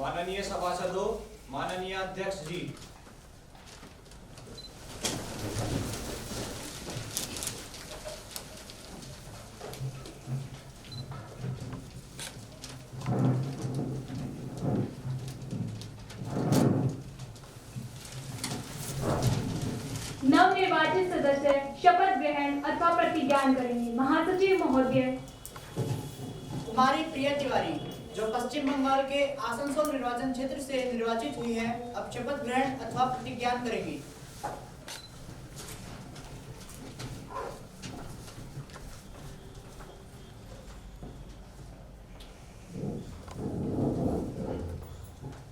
माननीय सभासदों, माननीय अध्यक्ष जी, नवनिर्वाचित सदस्य शपथ ग्रहण अथवा प्रतिज्ञान करेंगे। महासचिव महोदय। कुमारी प्रिया तिवारी, जो पश्चिम बंगाल के आसनसोल निर्वाचन क्षेत्र से निर्वाचित हुई है, अब शपथ ग्रहण अथवा प्रतिज्ञान करेंगी।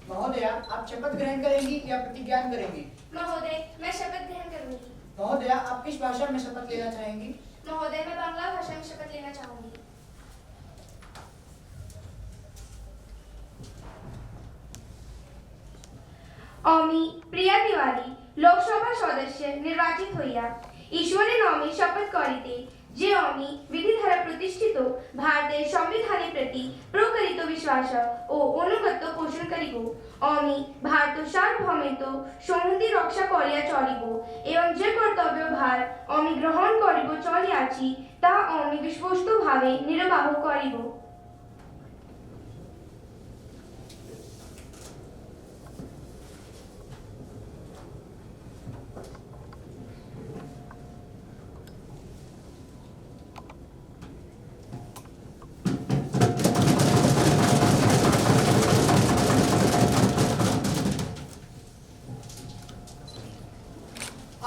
महोदया, आप शपथ ग्रहण करेंगी या प्रतिज्ञान करेंगी? महोदय, मैं शपथ ग्रहण करूंगी। महोदया, आप किस भाषा में शपथ लेना चाहेंगी? महोदय, मैं बांग्ला भाषा में शपथ लेना चाहूंगी। আমি প্রিয়া তিওয়ারি লোকসভা সদস্য নির্বাচিত হইয়া ঈশ্বরের নামে শপথ করিতে যে আমি বিধি দ্বারা প্রতিষ্ঠিত ভারতের সংবিধানের প্রতি প্রকৃত বিশ্বাস ও অনুগত্য পোষণ করিব। আমি ভারত সার্বভৌমত্ব সংহতি রক্ষা করিয়া চলিব এবং যে কর্তব্য ভার আমি গ্রহণ করিব চলিয়াছি তা আমি বিশ্বস্তভাবে নির্বাহ করিব।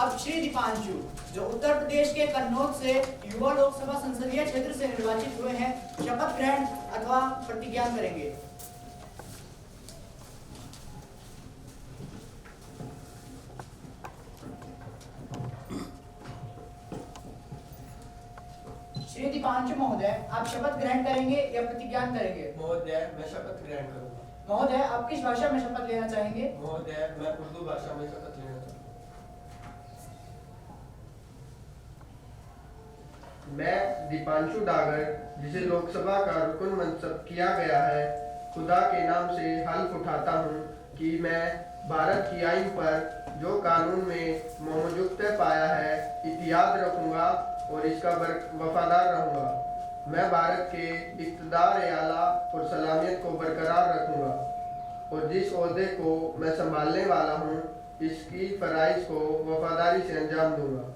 अब श्री दीपांशु, जो उत्तर प्रदेश के कन्नौज से युवा लोकसभा संसदीय क्षेत्र से निर्वाचित हुए हैं, शपथ ग्रहण अथवा प्रतिज्ञान करेंगे। श्री दीपांशु महोदय, आप शपथ ग्रहण करेंगे या प्रतिज्ञान करेंगे? महोदय, मैं शपथ ग्रहण करूंगा। महोदय, आप किस भाषा में शपथ लेना चाहेंगे? महोदय, मैं उर्दू भाषा में शपथ लेना चाहूंगा। मैं दीपांशु डागर, जिसे लोकसभा का रुकन मंतब किया गया है, खुदा के नाम से हल्फ उठाता हूँ कि मैं भारत की आईन पर जो कानून में मौजूद पाया है इतियाद रखूंगा और इसका वफादार रहूंगा। मैं भारत के इक़्तिदार आला और सलामियत को बरकरार रखूंगा और जिस ओहदे को मैं संभालने वाला हूँ इसकी फराइज को वफादारी से अंजाम दूंगा।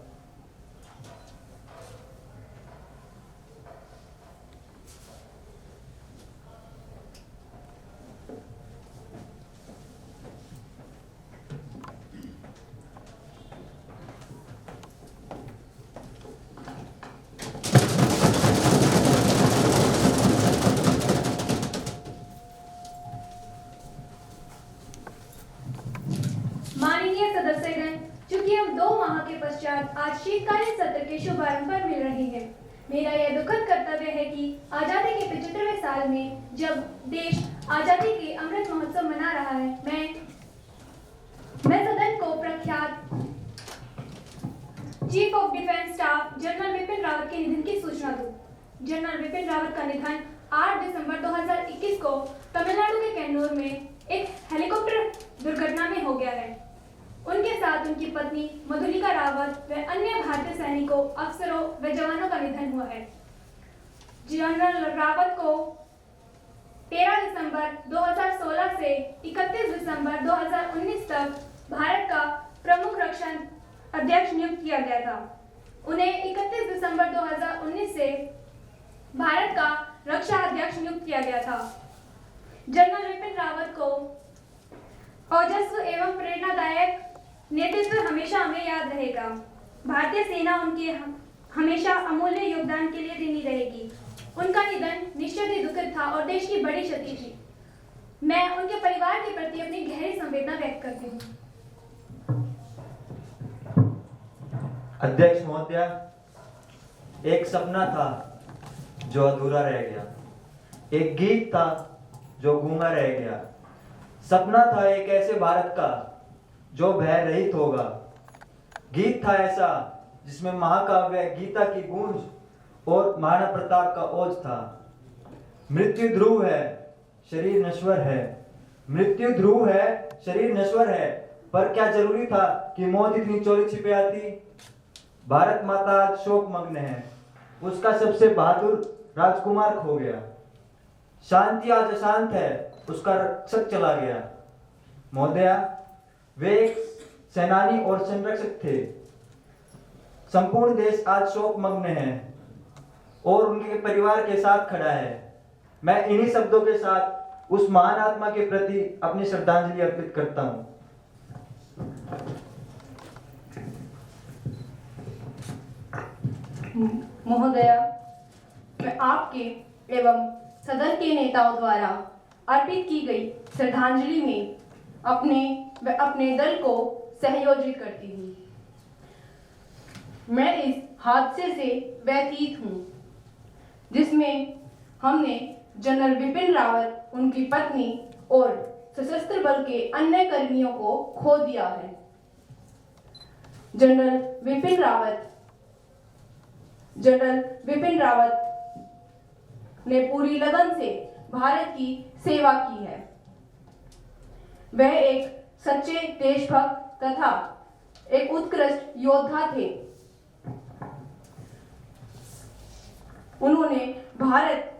माननीय सदस्यगण, चूंकि हम 2 माह के पश्चात आज शीतकालीन सत्र के शुभारंभ पर मिल रहे हैं, मेरा यह दुखद कर्तव्य है कि आजादी के 75वें साल में जब देश आजादी के अमृत महोत्सव मना रहा है, मैं सदन को प्रख्यात chief of defence staff general Vipin Rawat के निधन की सूचना दूं। जनरल विपिन रावत का निधन 8 दिसंबर 2021 को तमिलनाडु के कैन्नूर में एक हेलीकॉप्टर दुर्घटना में हो गया है। उनके साथ उनकी पत्नी मधुलिका रावत व अन्य भारतीय सैनिकों, अफसरों व जवानों का निधन हुआ है। जनरल रावत को 13 दिसंबर 2016 से 31 दिसंबर 2019 तक भारत का प्रमुख रक्षा अध्यक्ष नियुक्त किया गया था। उन्हें 31 दिसंबर 2019 से भारत का रक्षा अध्यक्ष नियुक्त किया गया था। जनरल विपिन रावत को ओजस्वी एवं प्रेरणादायक नेतृत्व हमेशा हमें याद रहेगा। भारतीय सेना उनके हमेशा अमूल्य योगदान के लिए ऋणी रहेगी। उनका निधन निश्चित ही दुखद था और देश की बड़ी क्षति थी। मैं उनके परिवार के प्रति अपनी गहरी संवेदना व्यक्त करती हूँ। अध्यक्ष महोदया, एक सपना था जो अधूरा रह गया, एक गीत था जो गूंगा रह गया। सपना था एक ऐसे भारत का जो भय रहित होगा। गीत था ऐसा जिसमें महाकाव्य गीता की गूंज और महाराणा प्रताप का ओज था। मृत्यु ध्रुव है, शरीर नश्वर है, मृत्यु ध्रुव है, शरीर नश्वर है, पर क्या जरूरी था कि मौत इतनी चोरी छिपे आती? भारत माता आज शोक मग्न है, उसका सबसे बहादुर राजकुमार खो गया। शांति आज अशांत है, उसका रक्षक चला गया। महोदया, वे एक सेनानी और संरक्षक थे। संपूर्ण देश आज शोक मग्न है और उनके परिवार के साथ खड़ा है। मैं इन्हीं शब्दों के साथ उस महान आत्मा के प्रति अपनी श्रद्धांजलि अर्पित करता हूं। महोदया, मैं आपके एवं सदन के नेताओं द्वारा अर्पित की गई श्रद्धांजलि में अपने दल को सहयोजित करती हूँ। मैं इस हादसे से व्यथित हूँ जिसमें हमने जनरल विपिन रावत, उनकी पत्नी और सशस्त्र बल के अन्य कर्मियों को खो दिया है। जनरल विपिन रावत ने पूरी लगन से भारत की सेवा की है। वह एक सच्चे देशभक्त तथा एक उत्कृष्ट योद्धा थे। उन्होंने भारत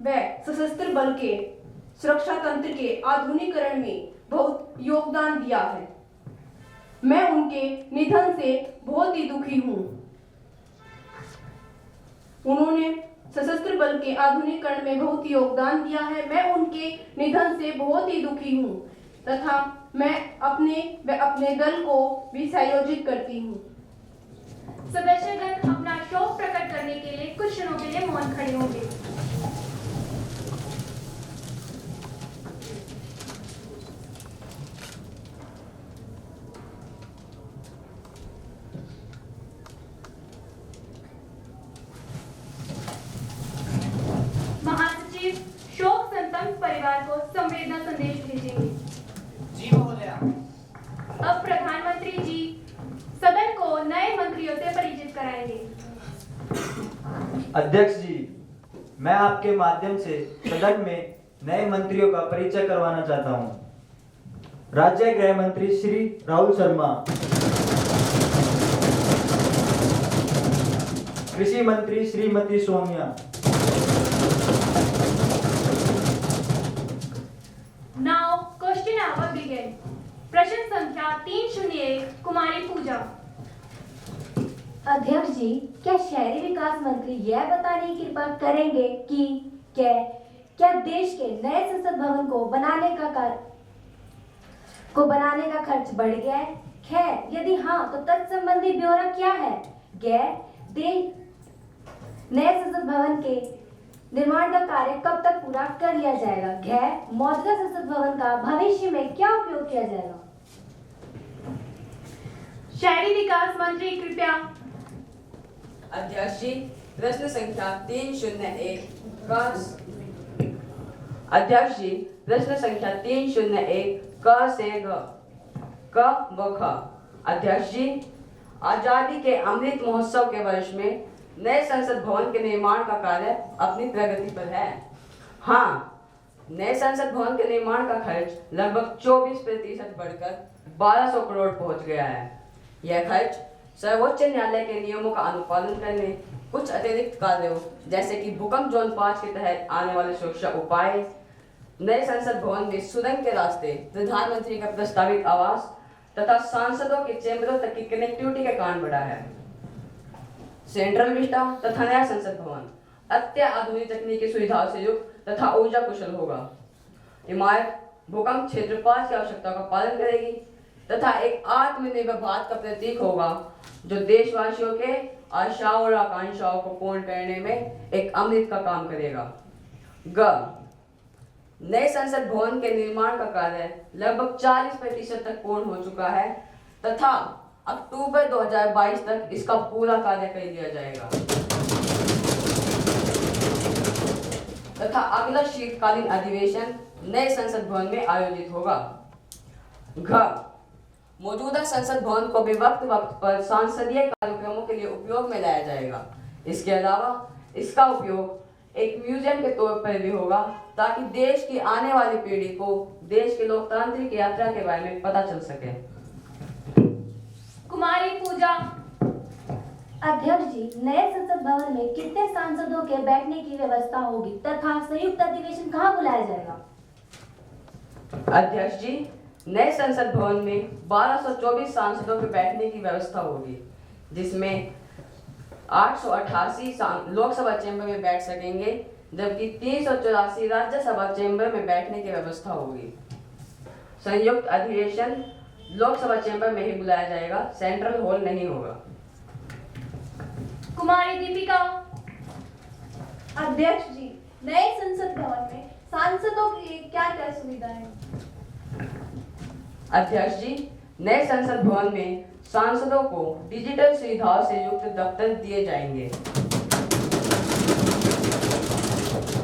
व सशस्त्र बल के सुरक्षा तंत्र के आधुनिकीकरण में बहुत योगदान दिया है। मैं उनके निधन से बहुत ही दुखी हूँ। उन्होंने सशस्त्र बल के आधुनिकीकरण में बहुत ही योगदान दिया है। मैं उनके निधन से बहुत ही दुखी हूँ तथा मैं अपने दल को भी संयोजित करती हूँ। सदस्यगण अपना शोक प्रकट करने के लिए कुछ क्षणों के लिए मौन खड़े होंगे। महासचिव शोक संतप्त परिवार को संवेदना संदेश भेजेंगे। जी महोदया। अब प्रधानमंत्री जी सदन को नए मंत्रियों से परिचित कराएंगे। अध्यक्ष जी, मैं आपके माध्यम से सदन में नए मंत्रियों का परिचय करवाना चाहता हूं। राज्य गृह मंत्री श्री राहुल शर्मा, कृषि मंत्री Shrimati Sonia, now question hour begin. प्रश्न संख्या 301 कुमारी पूजा। अध्यक्ष जी, क्या शहरी विकास मंत्री यह बताने की कृपा करेंगे कि क्या देश के नए संसद भवन को बनाने का खर्च बढ़ गया है? खैर, यदि हाँ तो तत्संबंधी ब्यौरा क्या है? नए संसद भवन के निर्माण का कार्य कब तक पूरा कर लिया जाएगा? मौजूदा संसद भवन का भविष्य में क्या उपयोग किया जाएगा? शहरी विकास मंत्री कृपया। अध्यक्ष जी, प्रश्न संख्या 301 अध्यक्ष जी, प्रश्न संख्या 301 क से ग व ख। अध्यक्ष जी, आजादी के अमृत महोत्सव के वर्ष में नए संसद भवन के निर्माण का कार्य अपनी प्रगति पर है। हाँ, नए संसद भवन के निर्माण का खर्च लगभग 24% बढ़कर 1200 करोड़ पहुंच गया है। यह खर्च सर्वोच्च न्यायालय के नियमों का अनुपालन करने, कुछ अतिरिक्त कार्यों जैसे कि भूकंप जोन 5 के तहत आने वाले सुरक्षा उपाय, नए संसद भवन में सुरंग के रास्ते, प्रधानमंत्री का प्रस्तावित आवास तथा सांसदों के चैम्बरों तक की कनेक्टिविटी के कारण बढ़ा है। सेंट्रल विस्टा तथा नया संसद भवन अत्याधुनिक तकनीकी सुविधाओं से युक्त तथा ऊर्जा कुशल होगा। इमारत भूकंप क्षेत्र 5 की आवश्यकता का पालन करेगी तथा एक आत्मनिर्भर भारत का प्रतीक होगा जो देशवासियों के आशाओं और आकांक्षाओं को पूर्ण करने में एक अमृत का काम करेगा। ग नए संसद भवन के निर्माण का कार्य लगभग 40% तक पूर्ण हो चुका है तथा अक्टूबर 2022 तक इसका पूरा कार्य कर लिया जाएगा तथा अगला शीतकालीन अधिवेशन नए संसद भवन में आयोजित होगा। घ मौजूदा संसद भवन को भी वक्त पर संसदीय कार्यक्रमों के लिए उपयोग में लाया जाएगा। इसके अलावा इसका उपयोग एक म्यूजियम के तौर पर भी होगा, ताकि देश की आने वाली पीढ़ी को देश के लोकतांत्रिक यात्रा के बारे में पता चल सके। कुमारी पूजा। अध्यक्ष जी, नए संसद भवन में कितने सांसदों के बैठने की व्यवस्था होगी तथा संयुक्त अधिवेशन कहाँ बुलाया जाएगा? अध्यक्ष जी, नए संसद भवन में 1224 सांसदों के बैठने की व्यवस्था होगी, जिसमें 888 लोकसभा चैम्बर में बैठ सकेंगे, जबकि 384 राज्यसभा चैम्बर में बैठने की व्यवस्था होगी। संयुक्त अधिवेशन लोकसभा चैम्बर में ही बुलाया जाएगा, सेंट्रल हॉल नहीं होगा। कुमारी दीपिका। अध्यक्ष जी, नए संसद भवन में सांसदों के लिए क्या क्या सुविधाएं? अध्यक्ष जी, नए संसद भवन में सांसदों को डिजिटल सुविधाओं से युक्त दफ्तर दिए जाएंगे।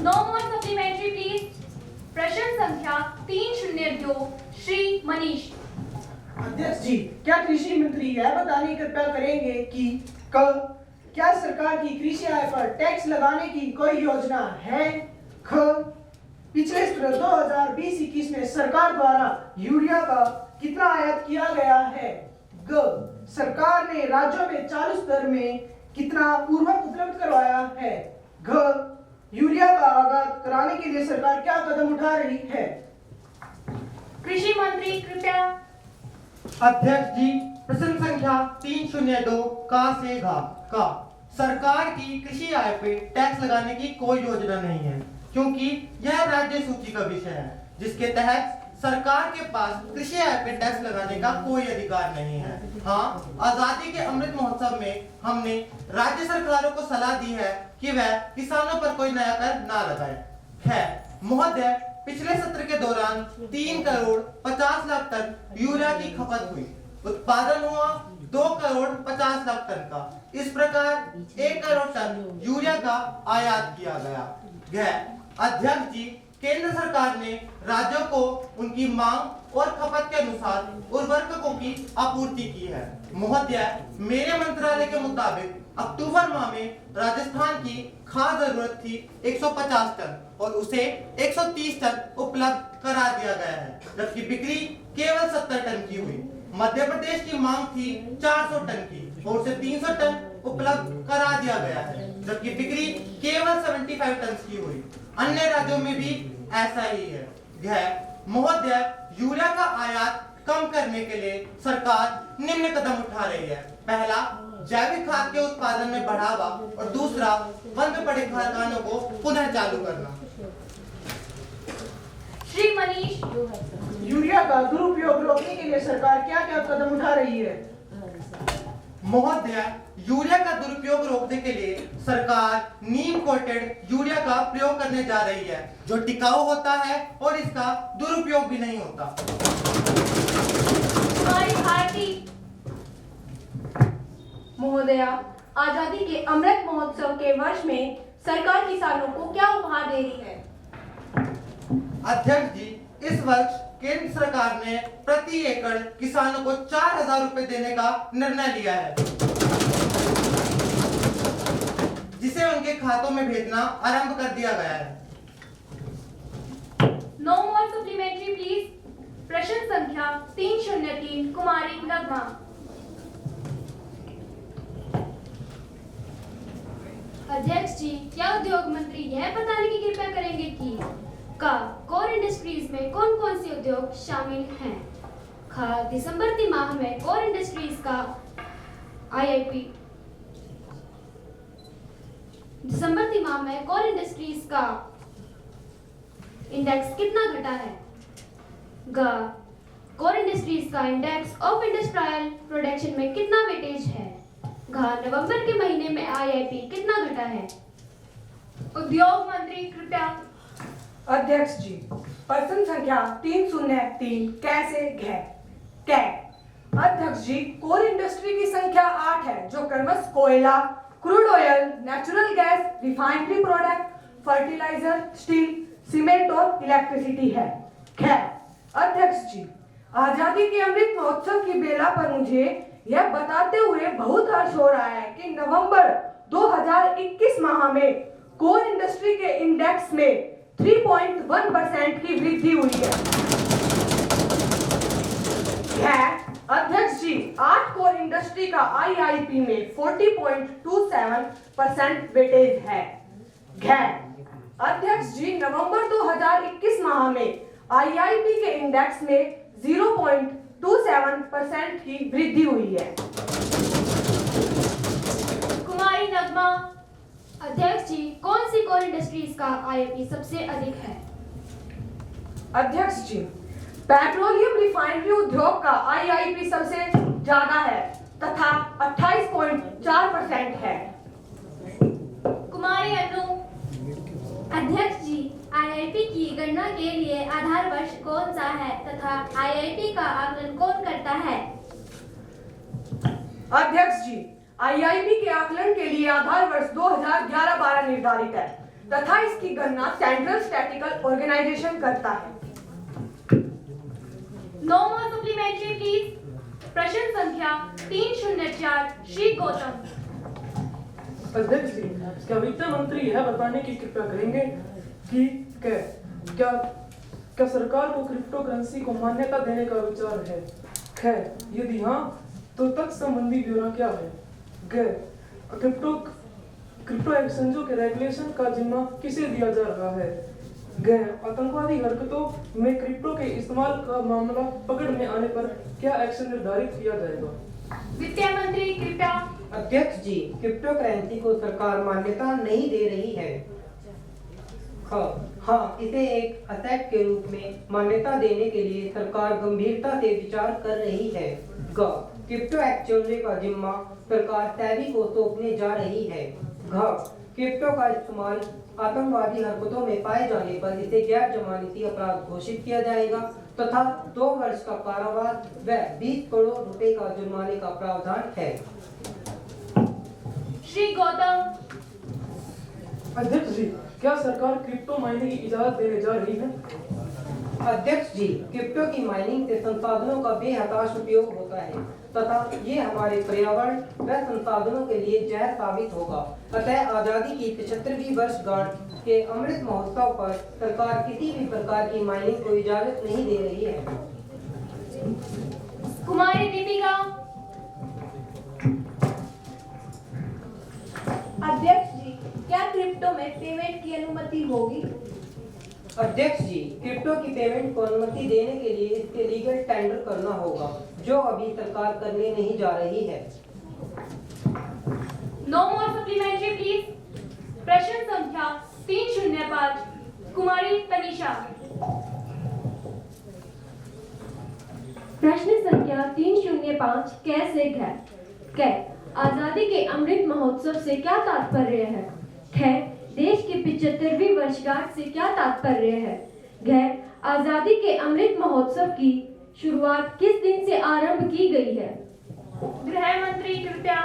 No more supplementary please. प्रश्न संख्या 302 श्री मनीष। अध्यक्ष जी, क्या कृषि मंत्री यह बताने की कृपया करेंगे कि क्या सरकार की कृषि आय पर टैक्स लगाने की कोई योजना है? पिछले सत्र 2020-21 में सरकार द्वारा यूरिया का कितना आयात किया गया है? सरकार ने राज्यों में चालू स्तर में कितना उर्वरक उपलब्ध करवाया है? यूरिया का आयात कराने के लिए सरकार क्या कदम उठा रही है? कृषि मंत्री कृपया। अध्यक्ष जी, प्रश्न संख्या 302 का सरकार की कृषि आय पे टैक्स लगाने की कोई योजना नहीं है, क्योंकि यह राज्य सूची का विषय है, जिसके तहत सरकार के पास कृषि आय पे टैक्स लगाने का कोई अधिकार नहीं है। हाँ, आजादी के अमृत महोत्सव में हमने राज्य सरकारों को सलाह दी है कि वह किसानों पर कोई नया कर ना लगाए। खैर महोदय, पिछले सत्र के दौरान 3 करोड़ 50 लाख टन यूरिया की खपत हुई, उत्पादन हुआ 2 करोड़ 50 लाख टन का। इस प्रकार 1 करोड़ टन यूरिया का आयात किया गया। अध्यक्ष जी, केंद्र सरकार ने राज्यों को उनकी मांग और खपत के अनुसार उर्वरकों की आपूर्ति की है। महोदय, मेरे मंत्रालय के मुताबिक अक्टूबर माह में राजस्थान की खाद जरूरत थी 150 टन और उसे 130 टन उपलब्ध करा दिया गया है, जबकि बिक्री केवल 70 टन की हुई। मध्य प्रदेश की मांग थी 400 टन की और उसे 300 टन उपलब्ध करा दिया गया है, जबकि बिक्री केवल 75 टन की हुई। अन्य राज्यों में भी ऐसा ही है। महोदय, यूरिया का आयात कम करने के लिए सरकार निम्न कदम उठा रही है। पहला, जैविक खाद के उत्पादन में बढ़ावा और दूसरा, बंद पड़े कारखानों को पुनः चालू करना। श्री मनीष। यूरिया का दुरुपयोग रोकने के लिए सरकार क्या क्या कदम उठा रही है? महोदय, यूरिया का दुरुपयोग रोकने के लिए सरकार नीम कोटेड यूरिया का प्रयोग करने जा रही है, जो टिकाऊ होता है और इसका दुरुपयोग भी नहीं होता। महोदया, आजादी के अमृत महोत्सव के वर्ष में सरकार किसानों को क्या उपहार दे रही है? अध्यक्ष जी, इस वर्ष केंद्र सरकार ने प्रति एकड़ किसानों को 4000 रुपए देने का निर्णय लिया है, जिसे उनके खातों में भेजना आरंभ कर दिया गया है। No more supplementary please. प्रश्न संख्या 303 कुमारी नगमा। अध्यक्ष जी, क्या उद्योग मंत्री यह बताने की कृपया करेंगे कि कोर इंडस्ट्रीज में कौन कौन से उद्योग शामिल हैं? दिसंबर तिमाह में कोर इंडस्ट्रीज का आईआईपी दिसंबर तिमाह में कोर इंडस्ट्रीज का इंडेक्स कितना घटा है? कोर इंडस्ट्रीज का इंडेक्स ऑफ इंडस्ट्रियल प्रोडक्शन में कितना वेटेज है? नवंबर के महीने में आईआईपी कितना घटा है? उद्योग मंत्री कृपया। अध्यक्ष जी, प्रश्न संख्या 303 कैसे घे। अध्यक्ष जी, कोर इंडस्ट्री की संख्या 8 है, जो क्रमशः कोयला, crude oil, natural gas, refinery product, fertiliser, steel, cement और इलेक्ट्रिसिटी है। अध्यक्ष जी, आजादी के अमृत महोत्सव की बेला पर मुझे यह बताते हुए बहुत हर्ष हो रहा है कि नवंबर 2021 माह में कोर इंडस्ट्री के इंडेक्स में 3.1% की वृद्धि हुई है। अध्यक्ष जी, 8 कोर इंडस्ट्री का आईआईपी में 40.27% वेटेज है। अध्यक्ष जी, नवंबर 2021 माह में आईआईपी के इंडेक्स में 0.27% की वृद्धि हुई है। कुमारी नगमा, अध्यक्ष जी, कौन सी कोर इंडस्ट्रीज का आईआईपी सबसे अधिक है? अध्यक्ष जी, पेट्रोलियम रिफाइनरी उद्योग का आईआईपी सबसे ज्यादा है तथा 28.4% है। कुमारी अनु, अध्यक्ष जी, आईआईपी की गणना के लिए आधार वर्ष कौन सा है तथा आईआईपी का आकलन कौन करता है? अध्यक्ष जी, आईआईपी के आकलन के लिए आधार वर्ष 2011-12 निर्धारित है तथा इसकी गणना सेंट्रल स्टैटिस्टिकल ऑर्गेनाइजेशन करता है। No more supplementary please. प्रश्न संख्या 304 श्री गौतम। अध्यक्ष जी, क्या वित्त मंत्री यह बताने की कृपया करेंगे कि क्या सरकार को क्रिप्टो करेंसी को मान्यता देने का विचार है? यदि हाँ, तो तत्संबंधी ब्यौरा क्या है? क्रिप्टो एक्सचेंजों के रेगुलेशन का जिम्मा किसे दिया जा रहा है? आतंकवादी हरकतों में क्रिप्टो के इस्तेमाल का मामला पकड़ में आने पर क्या एक्शन निर्धारित किया जाएगा? वित्त मंत्री कृपया। अध्यक्ष जी, क्रिप्टो करेंसी को सरकार मान्यता नहीं दे रही है। हाँ, इसे एक असेट के रूप में मान्यता देने के लिए सरकार गंभीरता से विचार कर रही है। क्रिप्टो एक्सचेंज का जिम्मा सरकार सेबी को सौंपने जा रही है। क्रिप्टो का इस्तेमाल आतंकवादी हरकतों में पाए जाने पर इसे गैर जमानती अपराध घोषित किया जाएगा तथा 2 वर्ष का कारावास व 20 करोड़ रुपए का जुर्माने का प्रावधान है। श्री गौतम। अध्यक्ष जी, क्या सरकार क्रिप्टो माइनिंग की इजाजत देने जा रही है? अध्यक्ष जी, क्रिप्टो की माइनिंग से संसाधनों का बेहताश उपयोग होता है तथा ये हमारे पर्यावरण व संसाधनों के लिए जहर साबित होगा। अतः आजादी की 75वीं वर्षगांठ के अमृत महोत्सव पर सरकार किसी भी प्रकार की माइनिंग को इजाजत नहीं दे रही है। कुमारी दीपिका। अध्यक्ष जी, क्या क्रिप्टो में पेमेंट की अनुमति होगी? अध्यक्ष जी, क्रिप्टो की पेमेंट को अनुमति देने के लिए इसके लीगल टेंडर करना होगा, जो अभी सरकार करने नहीं जा रही है। No more supplementary please. प्रश्न संख्या 305 कुमारी तनिषा। प्रश्न संख्या 305 कैसे कै आजादी के अमृत महोत्सव से क्या तात्पर्य है? देश की 75वीं वर्षगांठ से क्या तात्पर्य है? आजादी के अमृत महोत्सव की शुरुआत किस दिन से आरंभ की गई है? गृह मंत्री कृपया।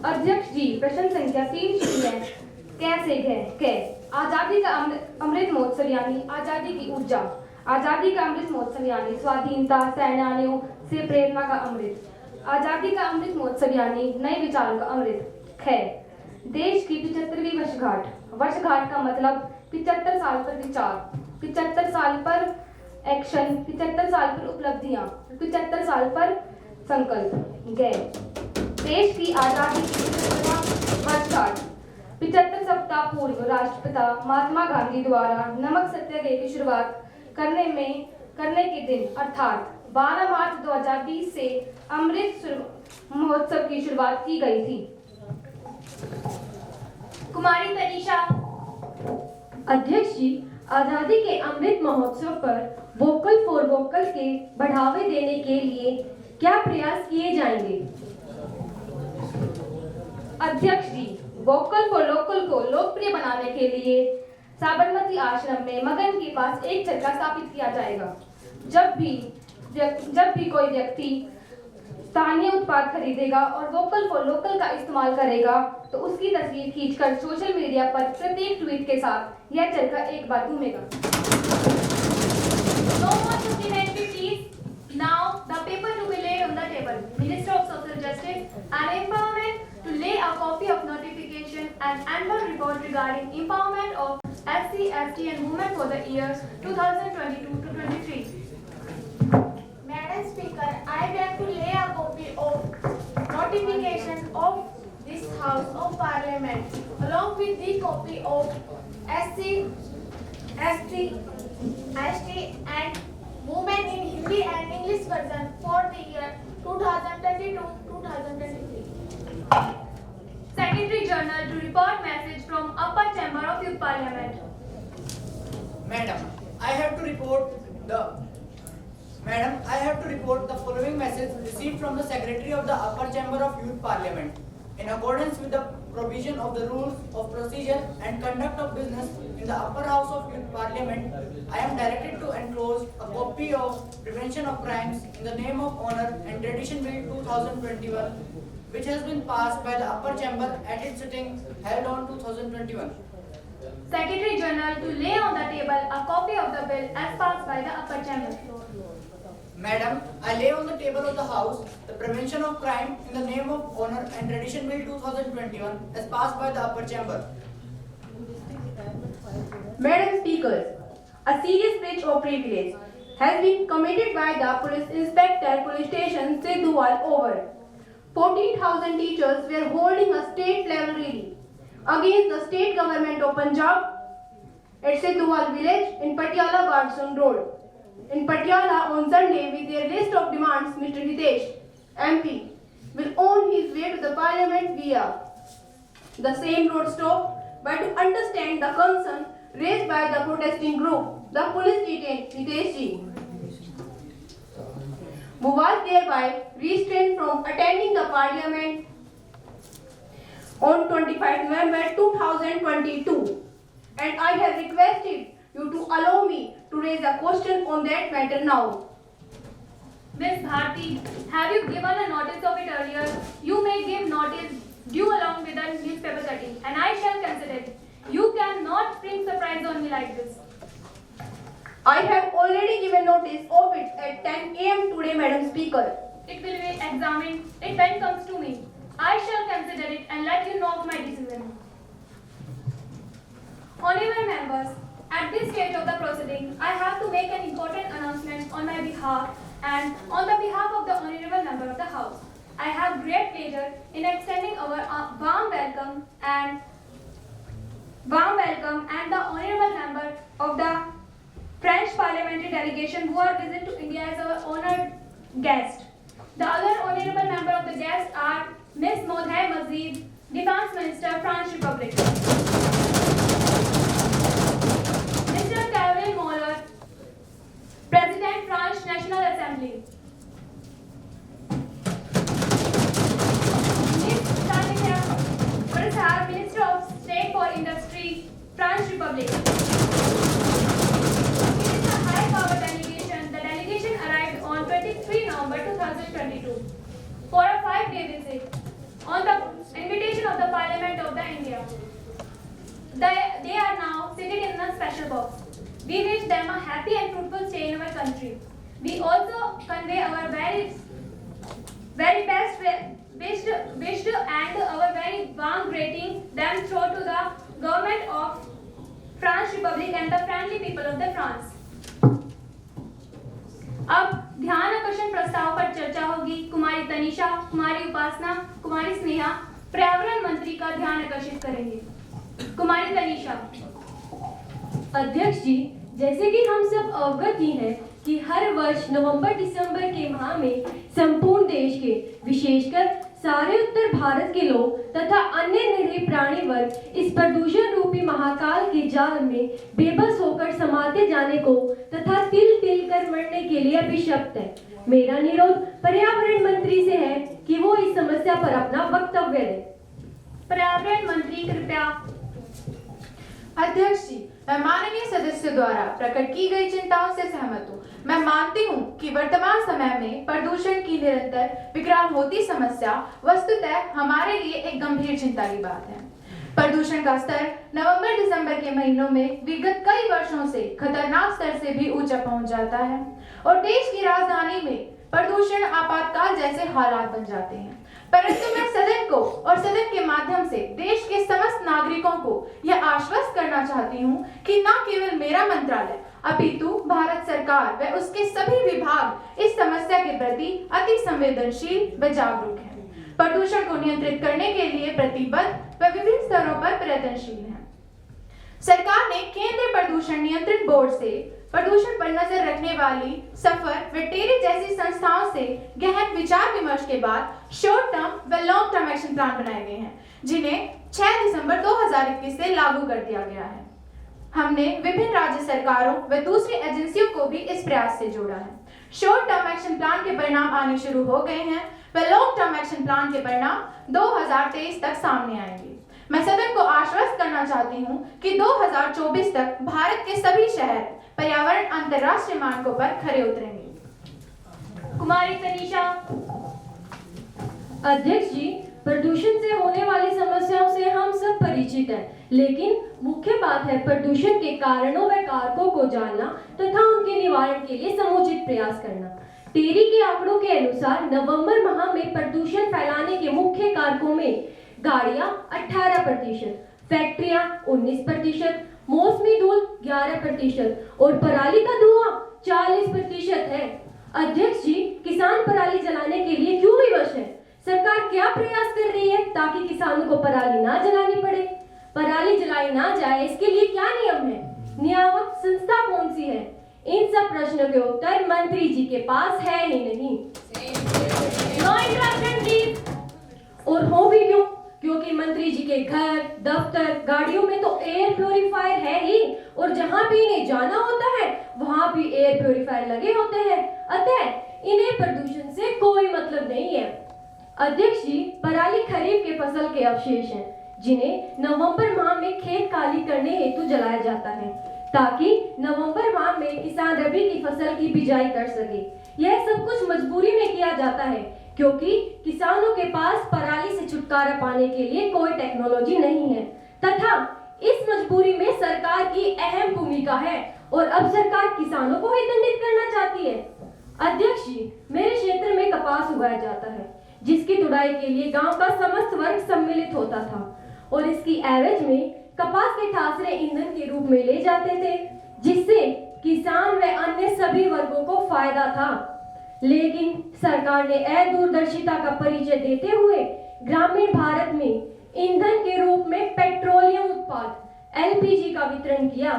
अध्यक्ष जी, प्रश्न संख्या 306 कैसे कै आजादी का अमृत महोत्सव यानी आजादी की ऊर्जा। आजादी का अमृत महोत्सव यानी स्वाधीनता सेनानियों से प्रेरणा का अमृत। आजादी का अमृत महोत्सव यानी नए विचारों का अमृत। देश की 75वीं वर्षगांठ। वर्षगांठ का मतलब 75 साल पर विचार, 75 साल पर एक्शन, 75 साल पर उपलब्धियां, 75 साल पर संकल्प। देश की आजादी की 75वां वर्षगांठ। 75 सप्ताह पूर्व राष्ट्रपिता महात्मा गांधी द्वारा नमक सत्याग्रह की शुरुआत करने के दिन अर्थात 12 मार्च 2020 से अमृत महोत्सव की शुरुआत की गई थी। कुमारी तनिषा। अध्यक्ष जी, आजादी के अमृत महोत्सव पर वोकल फॉर वोकल के बढ़ावे देने के लिए क्या प्रयास किए जाएंगे? अध्यक्ष जी, वोकल फॉर लोकल को लोकप्रिय बनाने के लिए साबरमती आश्रम में मगन के पास एक चरखा स्थापित किया जाएगा। जब भी कोई व्यक्ति स्थानीय उत्पाद खरीदेगा और वोकल फॉर लोकल का इस्तेमाल करेगा तो उसकी तस्वीर खींचकर सोशल मीडिया पर प्रत्येक ट्वीट के साथ यह चरखा एक बार घूमेगा। No more supplementary please. Now the paper to be laid on the the table Minister of Social Justice and Empowerment to lay a copy of notification and annual report regarding empowerment of SC, ST and women for the years 2022 to 23. Madam Speaker, I beg to lay a copy of notification of this House of Parliament along with the copy of SC, ST and Women in Hindi and English version for the year 2022-2023. Secretary General to report message from Upper Chamber of Youth Parliament. Madam, I have to report the following message received from the Secretary of the Upper Chamber of Youth Parliament. In accordance with the provision of the rules of procedure and conduct of business in the Upper House of Youth Parliament, I am directed to enclose a copy of Prevention of Crimes in the Name of Honor and Tradition Bill 2021, which has been passed by the Upper Chamber at its sitting held on 2021. Secretary General to lay on the table a copy of the bill as passed by the Upper Chamber. Madam, I lay on the table of the House the Prevention of Crime in the Name of Honor and Tradition Bill 2021 as passed by the Upper Chamber. Madam Speaker, a serious breach of privilege has been committed by the Police Inspector Police Station Sidhuwal over 14,000 teachers were holding a state level rally against the state government of Punjab at Sidhuwal village in Patiala Gardson Road. In Patiala on Sunday with their list of demands, Mr. Hitesh, MP, will on his way to the Parliament via the same road stop, but to understand the concern raised by the protesting group, the police detained Hitesh ji, who was thereby restrained from attending the Parliament on 25 November 2022, and I have requested you to allow me to raise a question on that matter now. Ms. Bharti, have you given a notice of it earlier? You may give notice due along with a newspaper cutting, and I shall consider it. You cannot spring surprise on me like this. I have already given notice of it at 10 a.m. today, Madam Speaker. It will be examined when it comes to me. I shall consider it and let you know of my decision. Honorable members, at this stage of the proceeding, I have to make an important announcement on my behalf and on the behalf of the Honorable Member of the House. I have great pleasure in extending our warm welcome and the Honorable Member of the French Parliamentary Delegation who are visiting to India as our honored guest. The other Honorable Member of the guests are Ms. Modeh Mazid, Defense Minister, French Republic. Mr. Kevin Moller, President, French National Assembly. Ms. Tania Prasad, Minister of State for Industry, French Republic. It is a high-power delegation. The delegation arrived on 23 November 2022 for a 5-day visit on the invitation of the Parliament of the India. They are now seated in a special box. We wish them a happy and fruitful stay in our country. We also convey our very best wish and our very warm greeting them through to the government of France Republic and the friendly people of the France. अब ध्यान आकर्षण प्रस्ताव पर चर्चा होगी। कुमारी तनिषा, कुमारी उपासना, कुमारी स्नेहा पर्यावरण मंत्री का ध्यान आकर्षित करेंगे। कुमारी तनिषा। अध्यक्ष जी, जैसे कि हम सब अवगत ही हैं कि हर वर्ष नवंबर-दिसंबर के माह में संपूर्ण देश के, विशेषकर सारे उत्तर भारत के लोग तथा अन्य निरीह प्राणी वर्ग इस प्रदूषण रूपी महाकाल के जाल में बेबस होकर समाते जाने को तथा तिल तिल कर मरने के लिए अभिशप्त है। मेरा अनुरोध पर्यावरण मंत्री से है कि वो इस समस्या पर अपना वक्तव्य दें। पर्यावरण मंत्री कृपया। अध्यक्ष जी, मैं माननीय सदस्य द्वारा प्रकट की गई चिंताओं से सहमत हूँ। मैं मानती हूँ कि वर्तमान समय में प्रदूषण की निरंतर विकराल होती समस्या वस्तुतः हमारे लिए एक गंभीर चिंता की बात है। प्रदूषण का स्तर नवंबर-दिसंबर के महीनों में विगत कई वर्षों से खतरनाक स्तर से भी ऊंचा पहुंच जाता है और देश की राजधानी में प्रदूषण आपातकाल जैसे हालात बन जाते हैं। परंतु मैं सदन को और सदन के माध्यम से देश के समस्त नागरिकों को यह आश्वस्त करना चाहती हूँ कि न केवल मेरा मंत्रालय अपितु भारत सरकार व उसके सभी विभाग इस समस्या के प्रति अति संवेदनशील व जागरूक हैं, प्रदूषण को नियंत्रित करने के लिए प्रतिबद्ध व विभिन्न स्तरों पर प्रयत्नशील हैं। सरकार ने केंद्रीय प्रदूषण नियंत्रण बोर्ड से प्रदूषण पर नजर रखने वाली सफर व टेरी जैसी संस्थाओं से गहन विचार विमर्श के बाद शॉर्ट टर्म व लॉन्ग टर्म एक्शन प्लान बनाए गए हैं, जिन्हें 6 दिसंबर 2021 से लागू कर दिया गया है। हमने विभिन्न राज्य सरकारों व दूसरी एजेंसियों को भी इस प्रयास से जोड़ा है। शॉर्ट टर्म एक्शन प्लान के परिणाम आने शुरू हो गए हैं व लॉन्ग टर्म एक्शन प्लान के परिणाम 2023 तक सामने आएंगे। मैं सदन को आश्वस्त करना चाहती हूँ कि 2024 तक भारत के सभी शहर पर्यावरण अंतर्राष्ट्रीय मानकों पर खरे उतरेंगे। कुमारी तनीषा। अध्यक्ष जी, प्रदूषण से होने वाली समस्याओं से हम सब परिचित हैं, लेकिन मुख्य बात है प्रदूषण के कारणों व कारकों को जानना तथा उनके निवारण के लिए समुचित प्रयास करना। टेरी के आंकड़ों के अनुसार नवंबर माह में प्रदूषण फैलाने के मुख्य कारकों में गाड़ियां 18%, फैक्ट्रियां 19%, मौसमी धूल 11% और पराली का धुआं 40% है। अध्यक्ष जी, किसान पराली जलाने के लिए क्यों विवश है? सरकार क्या प्रयास कर रही है ताकि किसानों को पराली ना जलानी पड़े? पराली जलाई ना जाए इसके लिए क्या नियम है? नियामक संस्था कौन सी है? इन सब प्रश्नों के उत्तर मंत्री जी के पास है ही नहीं। No interruption please. और हो भी क्यों? क्योंकि मंत्री जी के घर, दफ्तर, गाड़ियों में तो एयर प्योरीफायर है ही, और जहां भी इन्हें जाना होता है वहां भी एयर प्योरीफायर लगे होते हैं। अतः इन्हें प्रदूषण से कोई मतलब नहीं है। अध्यक्ष जी, पराली खरीफ के फसल के अवशेष हैं, जिन्हें नवंबर माह में खेत खाली करने हेतु जलाया जाता है ताकि नवंबर माह में किसान रबी की फसल की बिजाई कर सके। यह सब कुछ मजबूरी में किया जाता है क्योंकि किसानों के पास पराली से छुटकारा पाने के लिए कोई टेक्नोलॉजी नहीं है तथा इस मजबूरी में सरकार की अहम भूमिका है और अब सरकार किसानों को ही दंडित करना चाहती है। अध्यक्ष जी, मेरे क्षेत्र में कपास उगाया जाता है जिसकी तुड़ाई के लिए गांव का समस्त वर्ग सम्मिलित होता था और इसकी एवज में कपास के ठासरे ईंधन के रूप में ले जाते थे, जिससे किसान व अन्य सभी वर्गों को फायदा था। लेकिन सरकार ने अदूरदर्शिता का परिचय देते हुए ग्रामीण भारत में ईंधन के रूप में पेट्रोलियम उत्पाद एलपीजी का वितरण किया,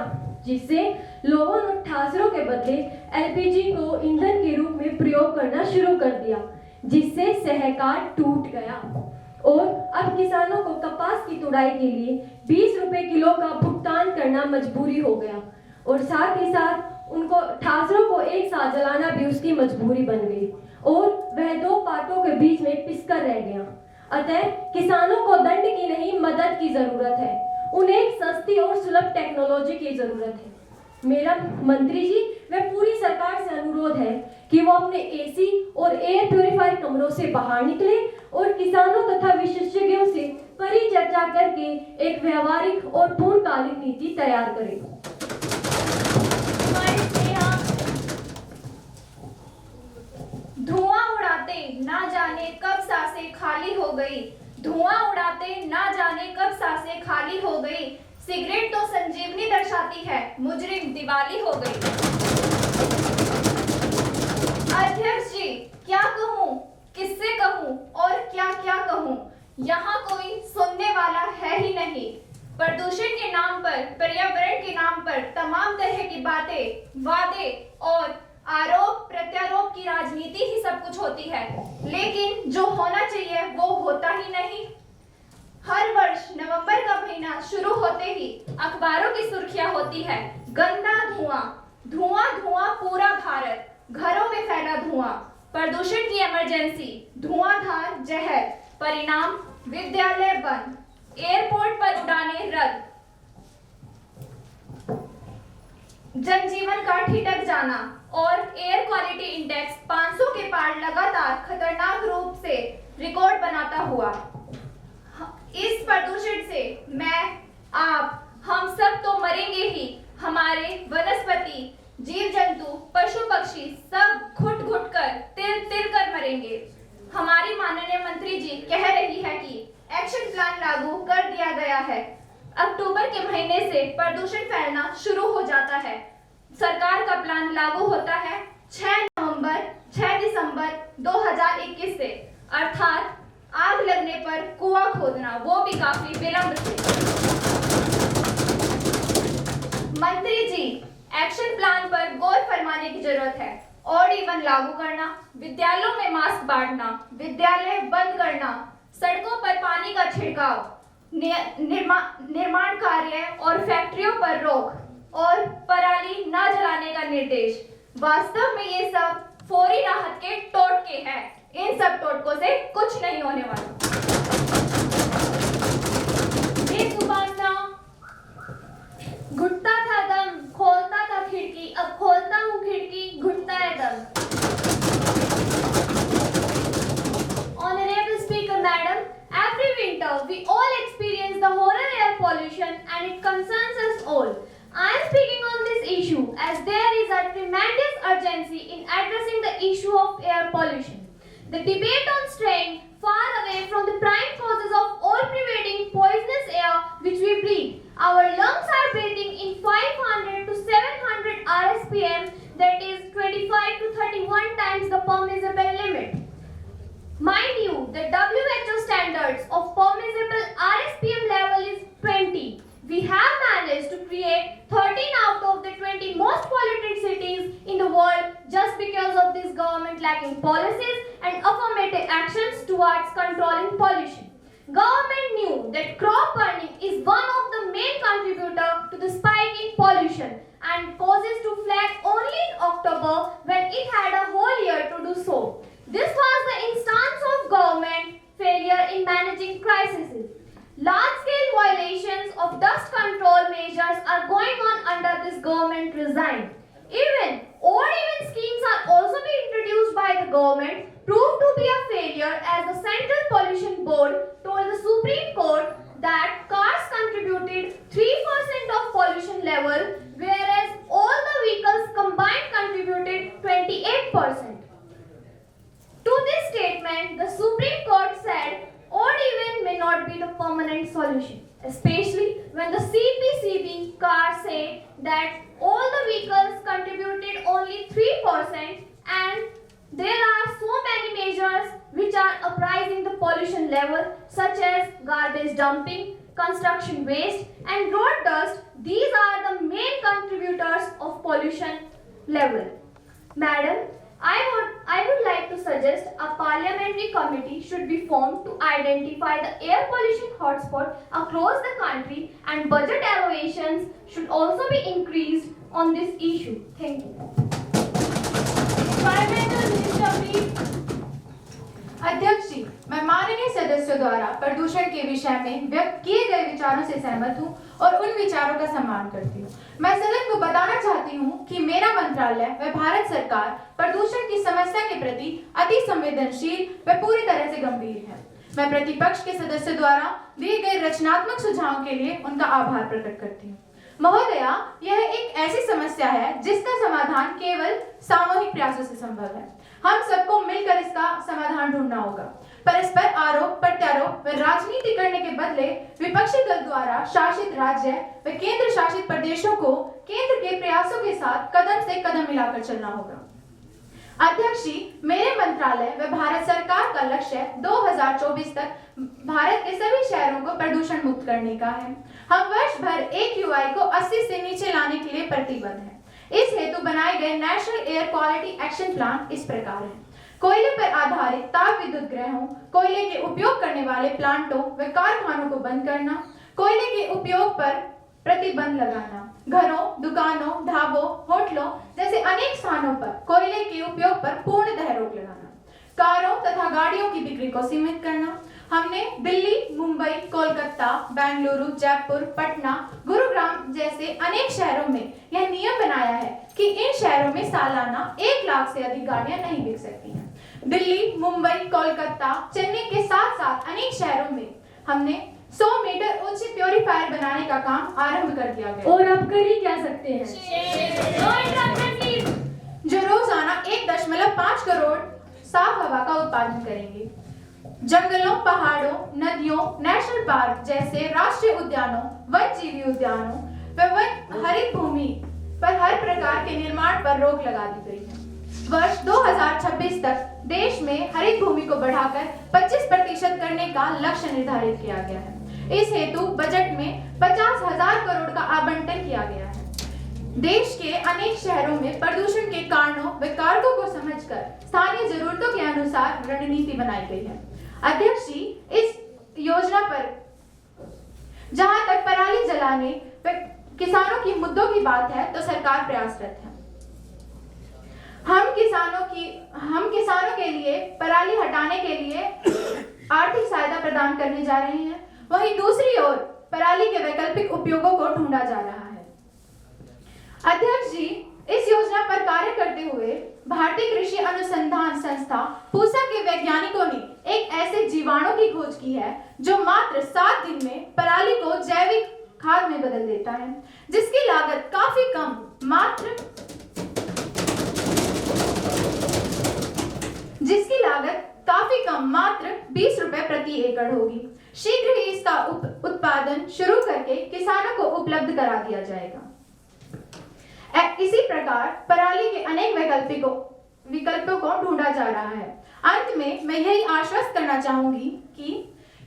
जिससे लोगों ने ठासरों के बदले एलपीजी को ईंधन के रूप में प्रयोग करना शुरू कर दिया, जिससे सहकार टूट गया और अब किसानों को कपास की तुड़ाई के लिए 20 रुपए किलो का भुगतान करना मजबूरी हो गया और साथ ही साथ उनको ठासरों को एक साथ जलाना भी उसकी मजबूरी बन गई और वह दो पाटों के बीच में पिसकर रह गया। अतः किसानों को दंड की नहीं मदद की जरूरत है, उन्हें एक सस्ती और सुलभ टेक्नोलॉजी की जरूरत है। मेरा मंत्री जी व पूरी सरकार से अनुरोध है कि वो अपने एसी और एयर प्योरीफायर कमरों से बाहर निकले और किसानों तथा विशेषज्ञों से परिचर्चा करके एक व्यवहारिक और पूर्णकालिक नीति तैयार करें। धुआं उड़ाते ना जाने कब सांसें खाली हो गई, धुआं उड़ाते ना जाने कब सांसें खाली हो गई, सिगरेट तो संजीवनी दर्शाती है, मुजरिम दिवाली हो गई। अध्यक्ष जी, क्या कहूँ, किससे कहूँ और क्या क्या कहूँ, यहाँ कोई सुनने वाला है ही नहीं। प्रदूषण के नाम पर, पर्यावरण के नाम पर तमाम तरह की बातें, वादे और आरोप प्रत्यारोप की राजनीति ही सब कुछ होती है, लेकिन जो होना चाहिए वो होता ही नहीं। हर वर्ष नवंबर का महीना शुरू होते ही अखबारों की सुर्खियां होती है, गंदा धुआं, धुआं धुआं पूरा भारत, घरों में फैला धुआं, प्रदूषण की इमरजेंसी, धुआंधार जहर, परिणाम विद्यालय बंद, एयरपोर्ट पर उड़ानें रद्द, जनजीवन का ठिठक जाना और एयर क्वालिटी इंडेक्स 500 के पार लगातार खतरनाक रूप से रिकॉर्ड बनाता हुआ। इस प्रदूषण से मैं, आप, हम सब तो मरेंगे ही, हमारे वनस्पति, जीव जंतु, पशु पक्षी सब घुट घुट कर तिल सरकार का प्लान लागू होता है 6 दिसंबर 2021 से, अर्थात आग लगने पर कुआं खोदना, वो भी काफी विलंब से। मंत्री जी, एक्शन प्लान पर गौर फरमाने की जरूरत है। ऑड इवन लागू करना, विद्यालयों में मास्क बांटना, विद्यालय बंद करना, सड़कों पर पानी का छिड़काव, निर्माण कार्य और फैक्ट्रियों पर रोक और पराली न जलाने का निर्देश। वास्तव में ये सब फौरी राहत के टोटके हैं। इन सब टोटकों से कुछ नहीं होने वाला। बेजुबान था, घुटता था दम, खोलता था खिड़की, अब खोलता हूँ खिड़की, घुटता है दम। Honorable Speaker, Madam, every winter we all experience the horror air pollution and it concerns us all. I am speaking on this issue as there is a tremendous urgency in addressing the issue of air pollution. The debate on straying far away from the prime causes of all pervading poisonous air which we breathe. Our lungs are breathing in 500 to 700 RSPM, that is 25 to 31 times the permissible limit. Mind you, the WHO standards of permissible RSPM level is 20. We have managed to create 13 out of the 20 most polluted cities in the world just because of this government lacking policies and affirmative actions towards controlling pollution. Government knew that crop burning is one of the main contributor to the spike in pollution and causes to flag only in October when it had a whole year to do so. This was the instance of government failure in managing crises. Large-scale violations of dust control measures are going on under this government regime. Even odd-even schemes are also being introduced by the government, proved to be a failure as the Central Pollution Board told the Supreme Court that cars contributed 3% of pollution level, whereas all the vehicles combined contributed 28%. To this statement, the Supreme Court said odd even may not be the permanent solution, especially when the CPCB cars say that all the vehicles contributed only 3% and there are so many measures which are uprising the pollution level such as garbage dumping, construction waste and road dust. These are the main contributors of pollution level. Madam, I would like to suggest a parliamentary committee should be formed to identify the air pollution hotspot across the country and budget allocations should also be increased on this issue. Thank you. Environmental Minister, please. अध्यक्ष जी, मैं माननीय सदस्यों द्वारा प्रदूषण के विषय में व्यक्त किए गए विचारों से सहमत हूं और उन विचारों का सम्मान करती हूं। मैं सदन को बताना चाहती हूं कि मेरा मंत्रालय व भारत सरकार प्रदूषण की समस्या के प्रति अति संवेदनशील व पूरी तरह से गंभीर है। मैं प्रतिपक्ष के सदस्यों द्वारा दिए गए रचनात्मक सुझावों के लिए उनका आभार प्रकट करती हूँ। महोदया, यह एक ऐसी समस्या है जिसका समाधान केवल सामूहिक प्रयासों से संभव है। हम सबको मिलकर इसका समाधान ढूंढना होगा। परस्पर आरोप प्रत्यारोप व राजनीति करने के बदले विपक्षी दल द्वारा शासित राज्य व केंद्र शासित प्रदेशों को केंद्र के प्रयासों के साथ कदम से कदम मिलाकर चलना होगा। अध्यक्ष जी, मेरे मंत्रालय व भारत सरकार का लक्ष्य 2024 तक भारत के सभी शहरों को प्रदूषण मुक्त करने का है। हम वर्ष भर AQI को 80 से नीचे लाने के लिए प्रतिबद्ध हैं। इस हेतु बनाए गए national air quality action plan इस प्रकार है। कोयले पर आधारित ताप विद्युत ग्रहों, कोयले के उपयोग करने वाले प्लांटों व कारखानों को बंद करना, कोयले के उपयोग पर प्रतिबंध लगाना, घरों, दुकानों, ढाबों, होटलों जैसे अनेक स्थानों पर कोयले के उपयोग पर पूर्णतः रोक लगाना, कारों तथा गाड़ियों की बिक्री को सीमित करना। हमने दिल्ली, मुंबई, कोलकाता, बेंगलुरु, जयपुर, पटना, गुरुग्राम जैसे अनेक शहरों में यह नियम बनाया है कि इन शहरों में सालाना 1 लाख से अधिक गाड़ियां नहीं बिक सकती हैं। दिल्ली, मुंबई, कोलकाता, चेन्नई के साथ साथ अनेक शहरों में हमने 100 मीटर ऊंचे प्योरीफायर बनाने का काम आरंभ कर दिया गया। और अब कर ही क्या सकते हैं? जो रोजाना 1.5 करोड़ साफ हवा का उत्पादन करेंगे। जंगलों, पहाड़ों, नदियों, नेशनल पार्क जैसे राष्ट्रीय उद्यानों, वन्य जीवी उद्यानों व वन हरित भूमि पर हर प्रकार के निर्माण पर रोक लगा दी गई है। वर्ष 2026 तक देश में हरित भूमि को बढ़ाकर 25% करने का लक्ष्य निर्धारित किया गया है। इस हेतु बजट में 50,000 करोड़ का आवंटन किया गया है। देश के अनेक शहरों में प्रदूषण के कारणों व कारकों को समझकर स्थानीय जरूरतों के अनुसार रणनीति बनाई गई है। अध्यक्ष जी, इस योजना पर जहां तक पराली जलाने व किसानों की मुद्दों की बात है तो सरकार प्रयासरत है। हम किसानों के लिए पराली हटाने के लिए आर्थिक सहायता प्रदान करने जा रहे हैं। वहीं दूसरी ओर पराली के वैकल्पिक उपयोगों को ढूंढा जा रहा है। अध्यक्ष जी, इस योजना पर कार्य करते हुए भारतीय कृषि अनुसंधान संस्था पूसा के वैज्ञानिकों ने एक ऐसे जीवाणु की खोज की है जो मात्र 7 दिन में पराली को जैविक खाद में बदल देता है, जिसकी लागत काफी कम मात्र 20 रुपए प्रति एकड़ होगी। शीघ्र ही इसका उत्पादन शुरू करके किसानों को उपलब्ध करा दिया जाएगा। इसी प्रकार पराली के अनेक विकल्पों को ढूंढा जा रहा है। अंत में मैं यही आश्वस्त करना चाहूंगी कि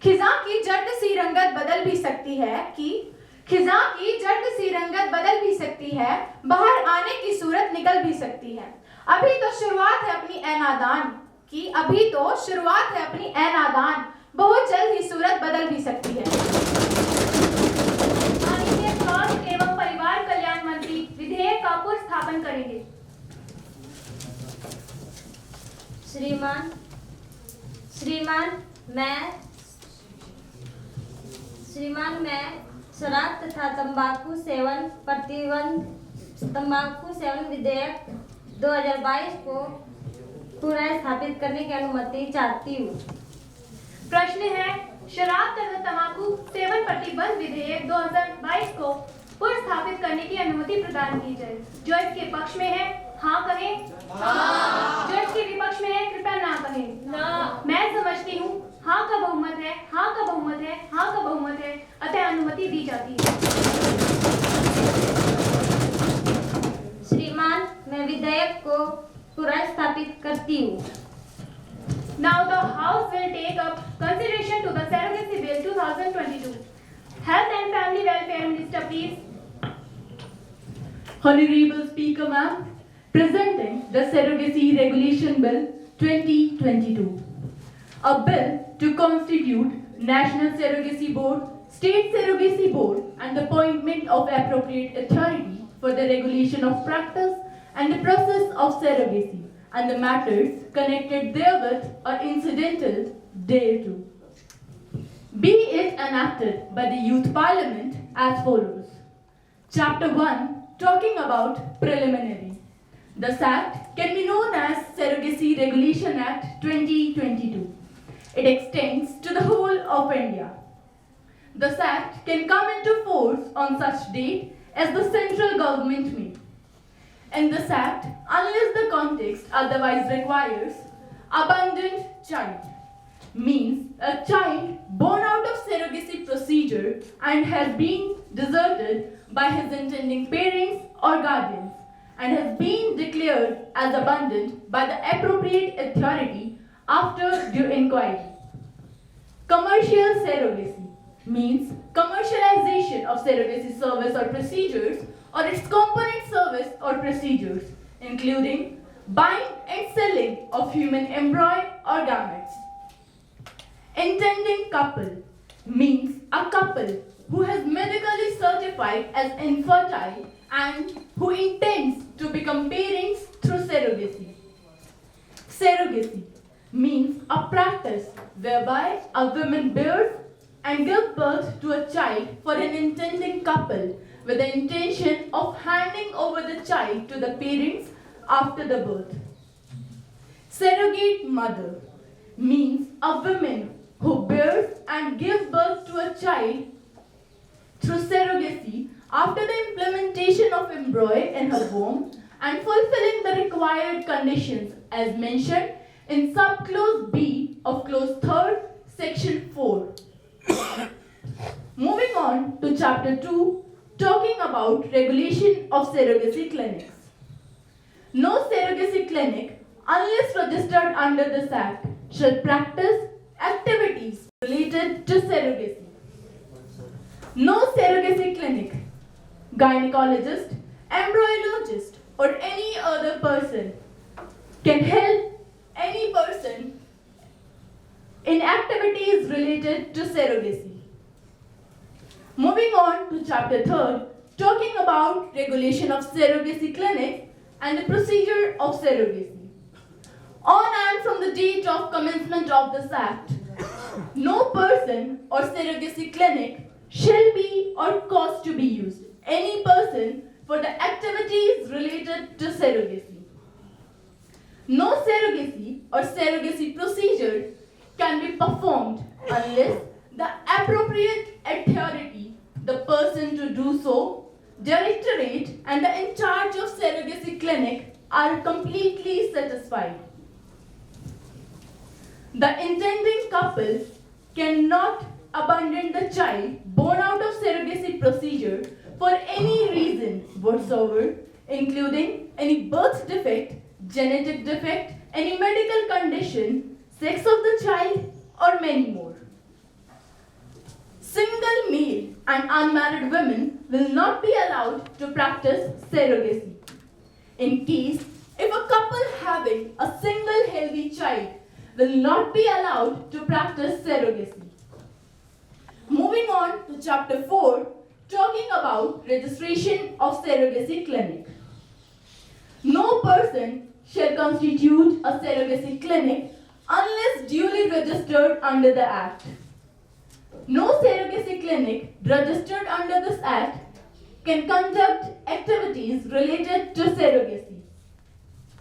खिज़ां की जर्द सी रंगत बदल भी सकती है, बाहर आने की सूरत निकल भी सकती है। अभी तो शुरुआत है अपनी ऐ नादान, बहुत जल्द ही सूरत बदल भी सकती है। माननीय स्वास्थ्य एवं परिवार कल्याण मंत्री विधेयक का पुनर्स्थापन करेंगे। श्रीमान मैं शराब तथा तंबाकू सेवन विधेयक 2022 को पुनर्स्थापित करने की अनुमति चाहती हूँ। प्रश्न है, शराब तथा तंबाकू सेवन प्रतिबंध विधेयक 2022 को पुनर्स्थापित करने की अनुमति प्रदान की जाए। जो इसके पक्ष में है हाँ कहें, जो इसके विपक्ष में है कृपया ना कहें। मैं समझती हूँ हाँ का बहुमत है, अतः अनुमति दी जाती है। श्रीमान मैं विधेयक को पुनर्स्थापित करती हूँ। Now the House will take up consideration to the Surrogacy Bill 2022. Health and Family Welfare Minister, please. Honorable Speaker, ma'am, presenting the Surrogacy Regulation Bill 2022. A bill to constitute National Surrogacy Board, State Surrogacy Board and the appointment of appropriate authority for the regulation of practice and the process of surrogacy and the matters connected therewith or incidental thereto. Be it enacted by the Youth Parliament as follows. Chapter 1, talking about preliminary. This Act can be known as Surrogacy Regulation Act 2022. It extends to the whole of India. This Act can come into force on such date as the central government may. In this Act, unless the context otherwise requires, abandoned child means a child born out of surrogacy procedure and has been deserted by his intending parents or guardians and has been declared as abandoned by the appropriate authority after due inquiry. Commercial surrogacy means commercialization of surrogacy service or procedures or its component service or procedures, including buying and selling of human embryo or gametes. Intending couple means a couple who has medically certified as infertile and who intends to become parents through surrogacy. Surrogacy means a practice whereby a woman bears and gives birth to a child for an intending couple with the intention of handing over the child to the parents after the birth. Surrogate mother means a woman who bears and gives birth to a child through surrogacy after the implementation of embryo in her womb and fulfilling the required conditions as mentioned in subclause B of clause 3rd, section 4. Moving on to chapter 2, talking about regulation of surrogacy clinics. No surrogacy clinic, unless registered under this Act, shall practice activities related to surrogacy. No surrogacy clinic, gynecologist, embryologist, or any other person can help any person in activities related to surrogacy. Moving on to chapter 3, talking about regulation of surrogacy clinics and the procedure of surrogacy. On and from the date of commencement of this Act, no person or surrogacy clinic shall be or cause to be used any person for the activities related to surrogacy. No surrogacy or surrogacy procedure can be performed unless the appropriate authority, the person to do so, directorate and the in charge of surrogacy clinic are completely satisfied. The intending couple cannot abandon the child born out of surrogacy procedure for any reason whatsoever, including any birth defect, genetic defect, any medical condition, sex of the child, or many more. Single male and unmarried women will not be allowed to practice surrogacy. In case if a couple having a single healthy child will not be allowed to practice surrogacy. Moving on to chapter 4, talking about registration of surrogacy clinic. No person shall constitute a surrogacy clinic unless duly registered under the Act. No surrogacy clinic registered under this Act can conduct activities related to surrogacy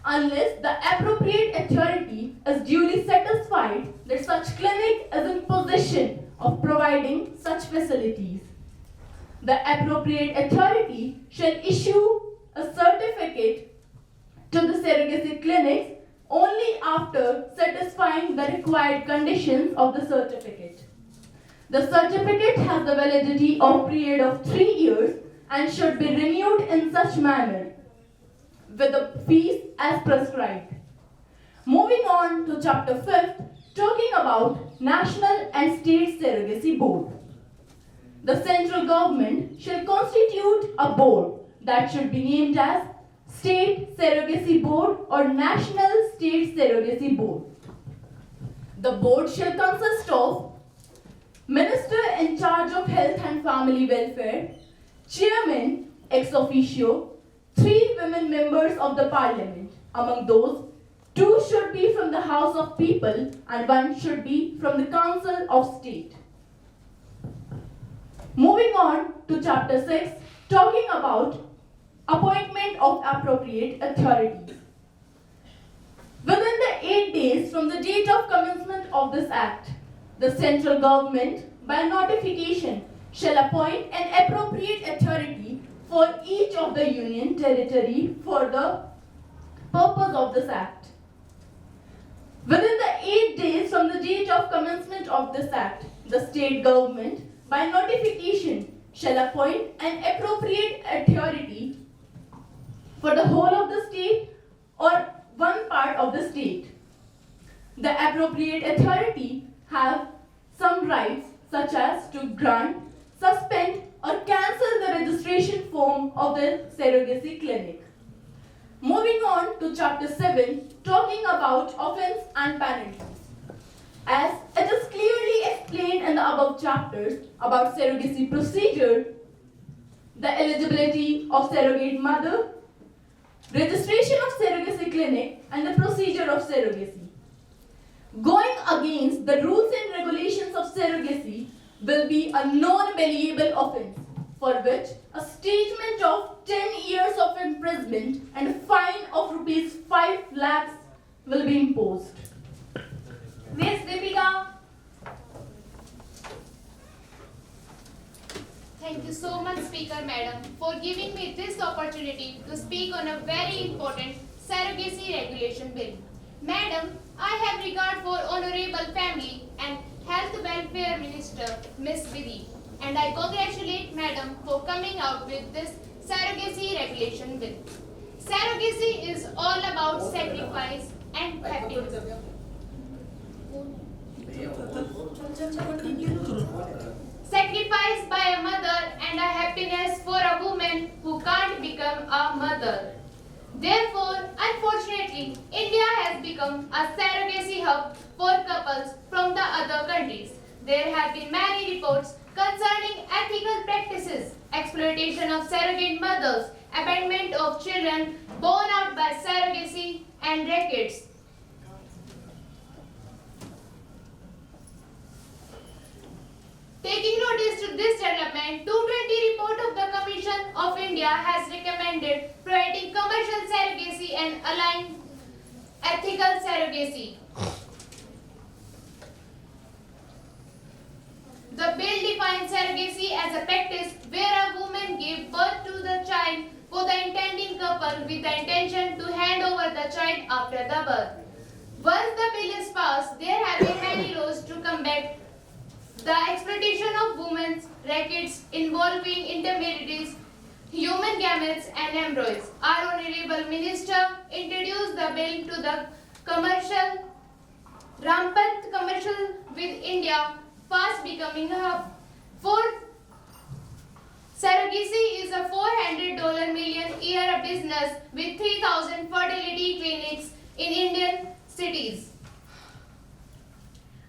unless the appropriate authority is duly satisfied that such clinic is in possession of providing such facilities. The appropriate authority shall issue a certificate to the surrogacy clinics only after satisfying the required conditions of the certificate. The certificate has the validity of period of 3 years and should be renewed in such manner with the fees as prescribed. Moving on to chapter 5, talking about National and State Surrogacy Board. The central government shall constitute a board that should be named as State Surrogacy Board or National State Surrogacy Board. The board shall consist of Minister in charge of Health and Family Welfare, Chairman ex officio, 3 women members of the Parliament. Among those, 2 should be from the House of People and 1 should be from the Council of State. Moving on to chapter 6, talking about appointment of appropriate authorities. Within the 8 days from the date of commencement of this Act, the central government, by notification, shall appoint an appropriate authority for each of the union territory for the purpose of this Act. Within the 8 days from the date of commencement of this Act, the state government, by notification, shall appoint an appropriate authority for the whole of the state or one part of the state. The appropriate authority have some rights such as to grant, suspend or cancel the registration form of the surrogacy clinic. Moving on to chapter 7, talking about offence and penalties. As it is clearly explained in the above chapters about surrogacy procedure, the eligibility of surrogate mother, registration of surrogacy clinic and the procedure of surrogacy. Going against the rules and regulations of surrogacy will be a non-bailable offence for which a statement of 10 years of imprisonment and a fine of rupees 5 lakhs will be imposed. Miss Deepika. Thank you so much, Speaker Madam, for giving me this opportunity to speak on a very important surrogacy regulation bill. Madam, I have regard for Honorable Family and Health Welfare Minister, Miss Vidhi, and I congratulate Madam for coming out with this surrogacy regulation bill. Surrogacy is all about sacrifice and happiness. Sacrifice by a mother and a happiness for a woman who can't become a mother. Therefore, unfortunately, India has become a surrogacy hub for couples from the other countries. There have been many reports concerning ethical practices, exploitation of surrogate mothers, abandonment of children born out by surrogacy, and rackets. Taking notice to this development, 220 report of the Commission of India has recommended prohibiting commercial surrogacy and allowing ethical surrogacy. The bill defines surrogacy as a practice where a woman gives birth to the child for the intending couple with the intention to hand over the child after the birth. Once the bill is passed, there have been many laws to combat the exploitation of women's rackets involving intermarriages, human gametes and embryos. Our Honorable Minister introduced the bill to the rampant commercial with India fast becoming a hub. Surrogacy is a $400 million year business with 3,000 fertility clinics in Indian cities.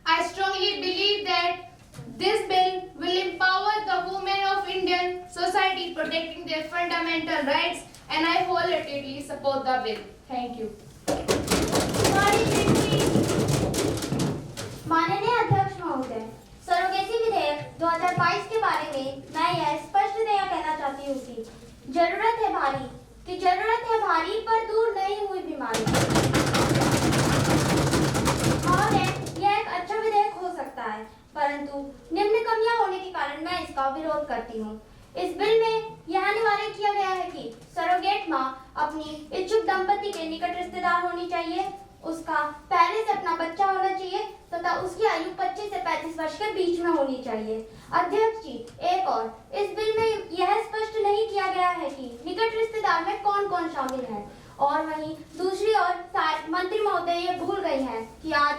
I strongly believe that this bill will empower the women of Indian society protecting their fundamental rights, and I wholeheartedly support the bill. Thank you. माननीय अध्यक्ष महोदय, surrogacy विधेयक 2022 के बारे में मैं यह स्पष्टतया कहना चाहती हूँ कि जरूरत है भारी पर दूर नहीं हुई बीमारी। महोदय, यह एक अच्छा विधेयक हो सकता है, परंतु निम्न कमियां होने के कारण मैं इसका विरोध करती हूँ। इस बिल में यह अनिवार्य किया गया है कि सरोगेट माँ अपनी इच्छुक दंपति के निकट रिश्तेदार होनी चाहिए, उसका पहले से अपना बच्चा होना चाहिए तथा उसकी आयु 25 से 35 वर्ष के बीच में होनी चाहिए। अध्यक्ष जी, एक और, इस बिल में यह स्पष्ट नहीं किया गया है कि निकट रिश्तेदार में कौन कौन शामिल है, और वहीं दूसरी ओर मंत्री महोदय ये भूल गई हैं कि आज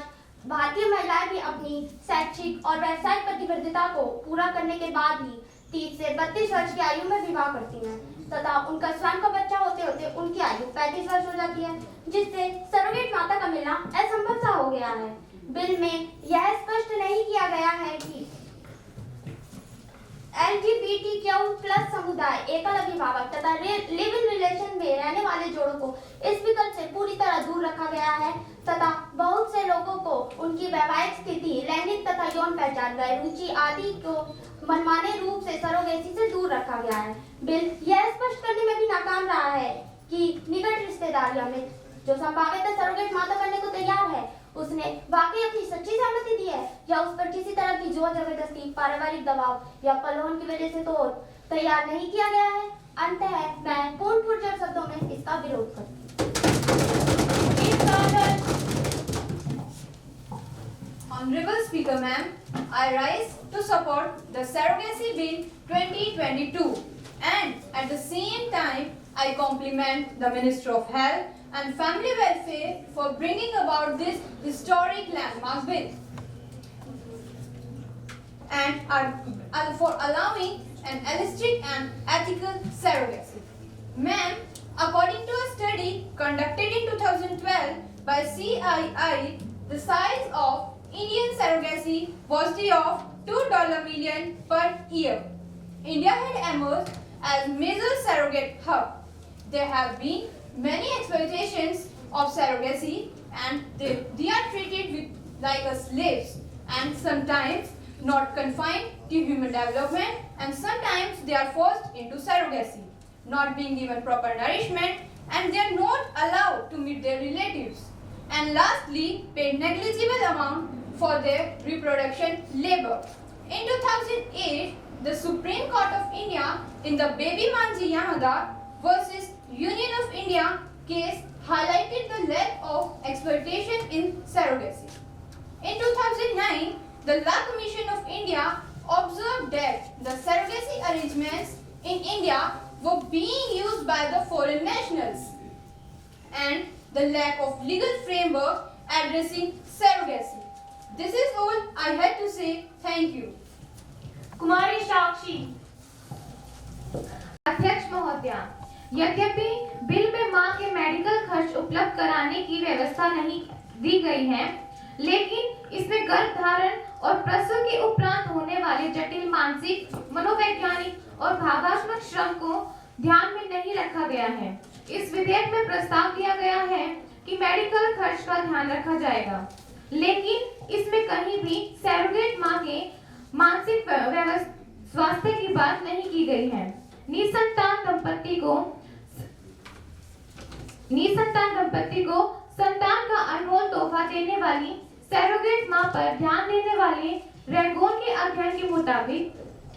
भारतीय महिलाएं भी अपनी शैक्षिक और व्यावसायिक प्रतिबद्धता को पूरा करने के बाद ही 30 से 32 वर्ष की आयु में विवाह करती हैं तथा उनका स्वयं का बच्चा होते होते उनकी आयु 35 वर्ष हो जाती है, जिससे सरोगेट माता का मिलना असंभव सा हो गया है। बिल में यह स्पष्ट नहीं किया गया है कि LGBTQ+ समुदाय, एकल अभिभावक तथा लिव इन रिलेशन में रहने वाले जोड़ों को इस विकल्प से पूरी तरह दूर रखा गया है तथा बहुत से लोगों को उनकी वैवाहिक स्थिति, लैंगिक तथा यौन पहचान, रुचि आदि को मनमाने रूप से सरोगेसी से दूर रखा गया है। बिल यह स्पष्ट करने में भी नाकाम रहा है कि निकट रिश्तेदार या मित्र जो संभावित सरोगेट माता करने को तैयार है, उसने वाकई अपनी सच्ची सहमति दी है या उस पर किसी तरह की जोर जबरदस्ती, पारिवारिक दबाव या प्रलोभन की वजह से तो तैयार नहीं किया गया है। अंततः मैं पूर्ण पुरजोर शब्दों में इसका विरोध करती Honorable Speaker Ma'am, I rise to support the Surrogacy Bill 2022 and at the same time I compliment the Minister of Health and Family Welfare for bringing about this historic landmark bill and for allowing an elastic and ethical surrogacy. Ma'am, according to a study conducted in 2012 by CII, the size of Indian surrogacy was of $2 million per year. India had emerged as major surrogate hub. There have been many exploitations of surrogacy and they are treated like as slaves and sometimes not confined to human development, and sometimes they are forced into surrogacy, not being given proper nourishment, and they are not allowed to meet their relatives, and lastly paid negligible amount for their reproduction labor. In 2008, the Supreme Court of India in the Baby Manji Yamada versus Union of India case highlighted the lack of exploitation in surrogacy. In 2009, the Law Commission of India observed that the surrogacy arrangements in India were being used by the foreign nationals the lack of legal framework addressing surrogacy. This is all I had to say. Thank you. कुमारी साक्षी। अध्यक्ष महोदया, यद्यपि bill में मां के medical खर्च उपलब्ध कराने की व्यवस्था नहीं दी गई है, लेकिन इसमें गर्भधारण और प्रसव के उपरांत होने वाले जटिल मानसिक, मनोवैज्ञानिक और भावनात्मक श्रम को ध्यान में नहीं रखा गया है। इस विधेयक में प्रस्ताव दिया गया है कि मेडिकल खर्च का ध्यान रखा जाएगा, लेकिन इसमें कहीं भी सैरोगेट मां के मानसिक स्वास्थ्य की बात नहीं की गई है। निसंतान दंपति को संतान का अनमोल तोहफा देने वाली सैरोगेट मां पर ध्यान देने वाले रैगोन के अध्ययन के मुताबिक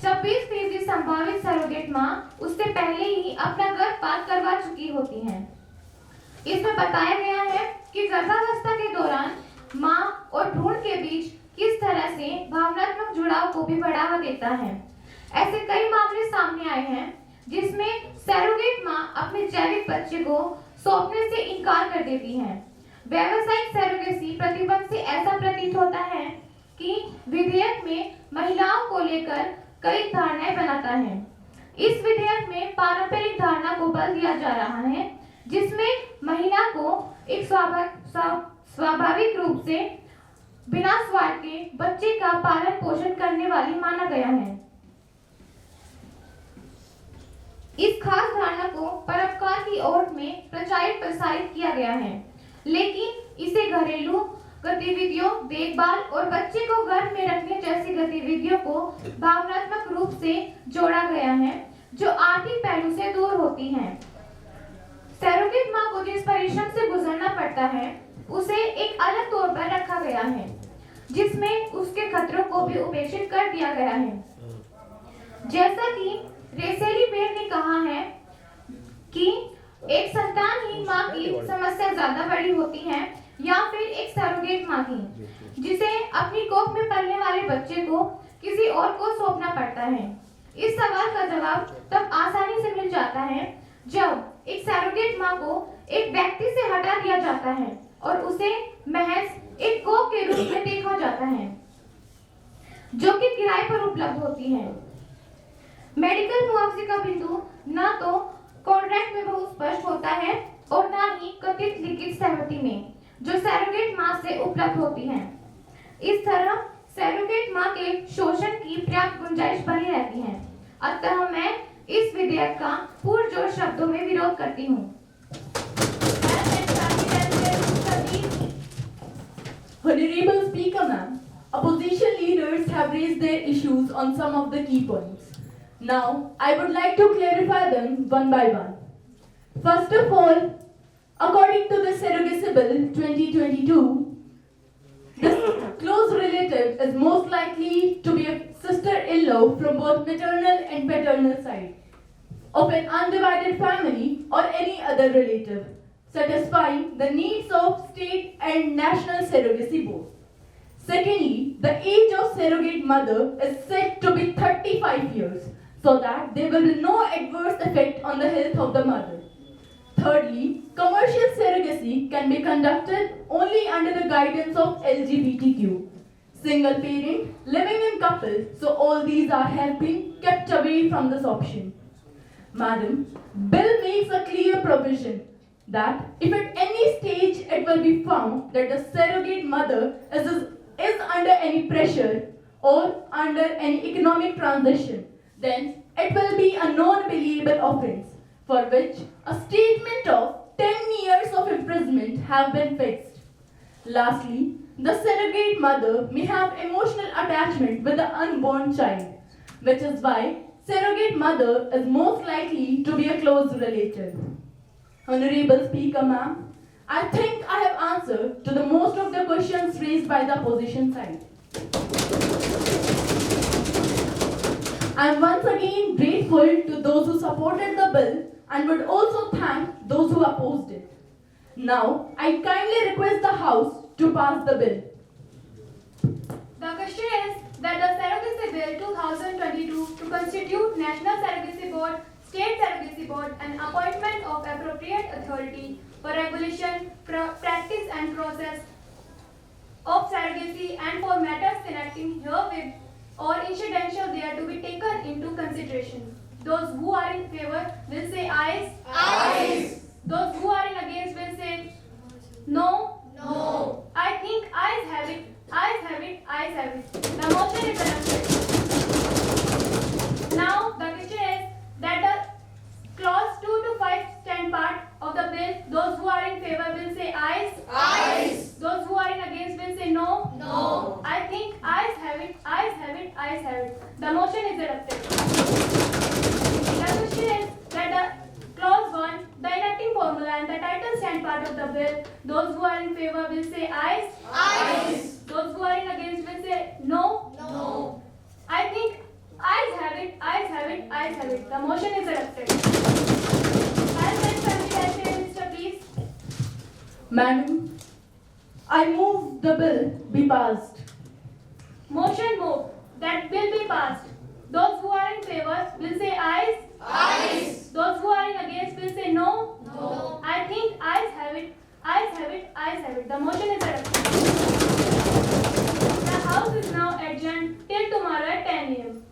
26% संभावित सैरोगेट मां उससे पहले ही अपना गर्भपात करवा चुकी होती हैं। इसमें बताया गया है कि गर्भावस्था के दौरान मां और भ्रूण के बीच किस तरह से भावनात्मक जुड़ाव को भी बढ़ावा देता है। ऐसे कई मामले सामने आए हैं जिसमें सैरोगेट मां अपने जैविक बच्चे को सौंपने से इनकार कर देती है। व्यावसायिक सैरोगेसी प्रतिबंध से ऐसा प्रतीत होता है कि विधेयक में महिलाओं को लेकर कई धारणाएं बनाता है। इस विधेयक में पारंपरिक धारणा को बल दिया जा रहा है, जिसमें महिला को एक स्वाभाविक रूप से बिना स्वार्थ के बच्चे का पालन पोषण करने वाली माना गया है। इस खास धारणा को परोपकार की ओर में प्रसारित किया गया है, लेकिन इसे घरेलू गतिविधियों, देखभाल और बच्चे को गर्भ में रखने जैसी गतिविधियों को भावनात्मक रूप से जोड़ा गया है, जो आर्थिक पहलू से दूर होती हैं। सैरोगेट मां को जिस परिश्रम से गुजरना पड़ता है, उसे एक अलग तौर पर रखा गया है, जिसमें उसके खतरों को भी उपेक्षित कर दिया गया है। जैसा कि रेसेली बेर ने कहा है कि एक संतानहीन मां की समस्या ज्यादा बड़ी होती है या फिर एक सैरोगेट मां की, जिसे अपनी कोख में पलने वाले बच्चे को किसी और को सौंपना पड़ता है। इस सवाल का जवाब तब आसानी से मिल जाता है जब एक सैरोगेट मां को एक व्यक्ति से हटा दिया जाता है और उसे महज एक कोख के रूप में देखा जाता है, जो कि किराए पर उपलब्ध होती है। मेडिकल मुआवजे का बिंदु न तो कॉन्ट्रैक्ट में बहुत स्पष्ट होता है और न ही कथित लिखित सहमति में, जो सैरोगेट मां से उपलब्ध होती है। इस तरह सैरोगेट मां के शोषण की पर्याप्त गुंजाइश बनी रहती है। अतः मैं इस विधेयक का पुरजोर शब्दों में विरोध करती हूँ। Honorable Speaker, ma'am, opposition leaders have raised their issues on some of the key points. Now, I would like to clarify them one by one. First of all, according to the Surrogacy Bill 2022, the close relative is most likely to be a sister-in-law from both maternal and paternal side of an undivided family or any other relative, satisfying the needs of state and national surrogacy board. Secondly, the age of surrogate mother is set to be 35 years, so that there will be no adverse effect on the health of the mother. Thirdly, commercial surrogacy can be conducted only under the guidance of LGBTQ, single parent, living in couple, so all these have been kept away from this option. Madam, bill makes a clear provision that if at any stage it will be found that the surrogate mother is under any pressure or under any economic transition, then it will be a non-believable offence for which a statement of 10 years of imprisonment have been fixed. Lastly, the surrogate mother may have emotional attachment with the unborn child, which is why surrogate mother is most likely to be a close relative. Honorable Speaker, ma'am, I think I have answered to the most of the questions raised by the opposition side. I am once again grateful to those who supported the bill and would also thank those who opposed it. Now, I kindly request the House to pass the bill. The question is that the Surrogacy Bill 2022 to constitute National Surrogacy Board State Surrogacy Board and appointment of appropriate authority for regulation, practice and process of surrogacy and for matters connecting herewith or incidental there to be taken into consideration. Those who are in favor will say ayes. Ayes. Those who are in against will say no. No. I think ayes have it. Ayes have it. Ayes have it. The motion is adopted. Now the question is that the clause 2 to 5 stand part of the bill. Those who are in favor will say ayes. Ayes. Those who are in against will say no. No. I think ayes have it. Ayes have it. Ayes have it. The motion is adopted. The question is that the clause 1, the enacting formula and the title stand part of the bill. Those who are in favor will say ayes. Ayes. Those who are in against will say no. No. I think ayes have it. Ayes have it. Ayes have it. The motion is adopted. I'll send Sanjay Minister, please. Madam, I move the bill be passed. Motion moved that bill be passed. Those who are in favor will say ayes. Ayes. Those who are in against will say no. No. I think ayes have it. Ayes have it. Ayes have it. The motion is adopted. The House is now adjourned till tomorrow at 10 a.m.